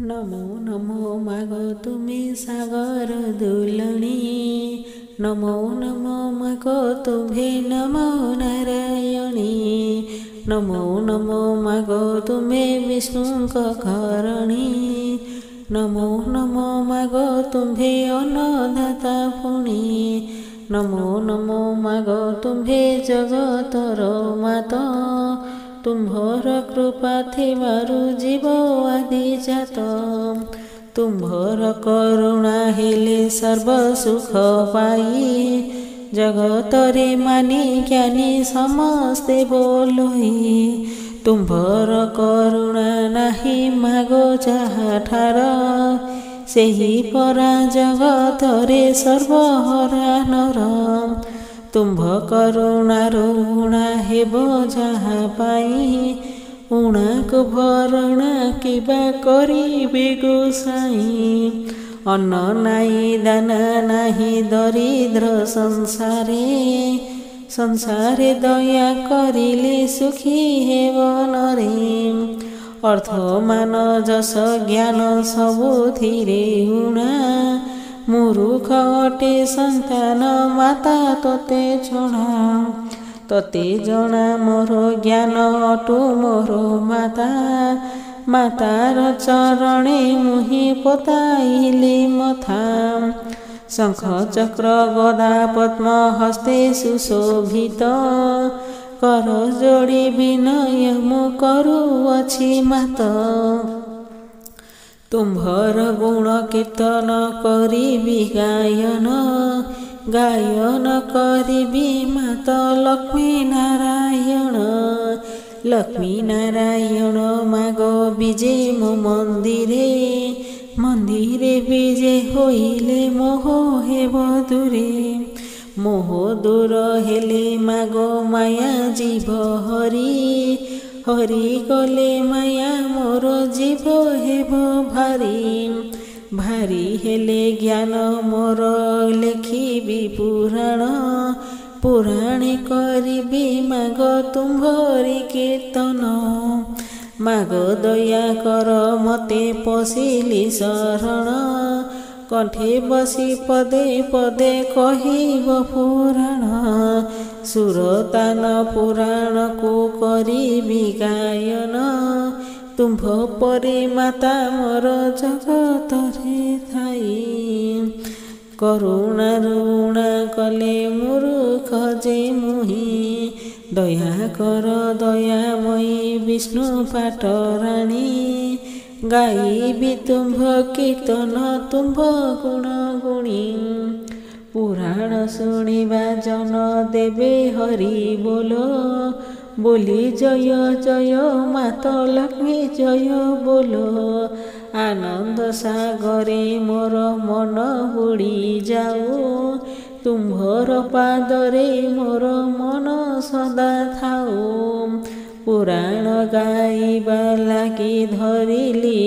नमो नमो मागो तुम्ही सागर दुलणी। नमो नमो मागो तुम्हे नमो नारायणी। नमो नमो मागो तुम्हे विष्णुଙ୍କ घरणी। नमो नमो मागो तुम्हे अन्नदाता पुणी। नमो नमो मागो तुम्हे जगतर माता। तुम्भर कृपा थिबारु जीव आदि जात। तुम्भर करुणा हेले सर्व सुख पाई। जगतरे मानी ज्ञानी समस्ते बोलोई। तुम्भर करुणा नाही मागो जाहा ठार। सेही परा जगतरे सर्वहरा नर। तुम्भ करुणार उणा हेबो जाहा पाई। उणाको भरणा किबा करिबे गोसाई। अन्न नाई दाना नाही दरिद्र संसारे। संसारे दया करिले सुखी हेब नरे। अर्थ मान जस ज्ञान सबुथिरे उणा। मूर्ख अटे संतान माता तोते छड़ा। तोते जना मोर ज्ञान अटु मोर माता। मातार चरणे मुहि पोताइले मथा। शंख चक्र गदा पद्म हस्ते सुशोभित। कर जोड़ी विनय मु करुअछि मात। तुम्भर गुण कीर्तन करिबी गायन। गायन करिबी मात लक्ष्मी नारायण। लक्ष्मी नारायण मागो विजे मो मंदिरे। मंदिरे विजे होइले मोह हेब दूरे। मोह दूर हेले मागो माया जीव हरि। हरि गले माया मोर जीव हेब भारी। भारी हेले ज्ञान मोर लेखिबी पुराण। पुराणे करिबी माग तुम्भरी कीर्तन। माग दया कर मते पशिली शरण। कंठे बसी पदे पदे कहिब पुराण। सुरतान पुराण को करिबी गायन। तुम्भ परे माता मोर जगतरे थाई। करुणा ऋणा कले मूर्ख जे मुहि। दया कर दयामयी विष्णु पाटराणी। गाइबी तुम्भ कीर्तन तुम्भ गुण गुणी। पुराण शुणिबा जन देवे हरि बोलो। बोली जय जय माता लक्ष्मी जय बोलो। आनंद सागरे मोर मन बुड़ी जाऊ। तुम्भर पादरे मोर मन सदा थाऊ। पुराण गाइबा लागि धरिली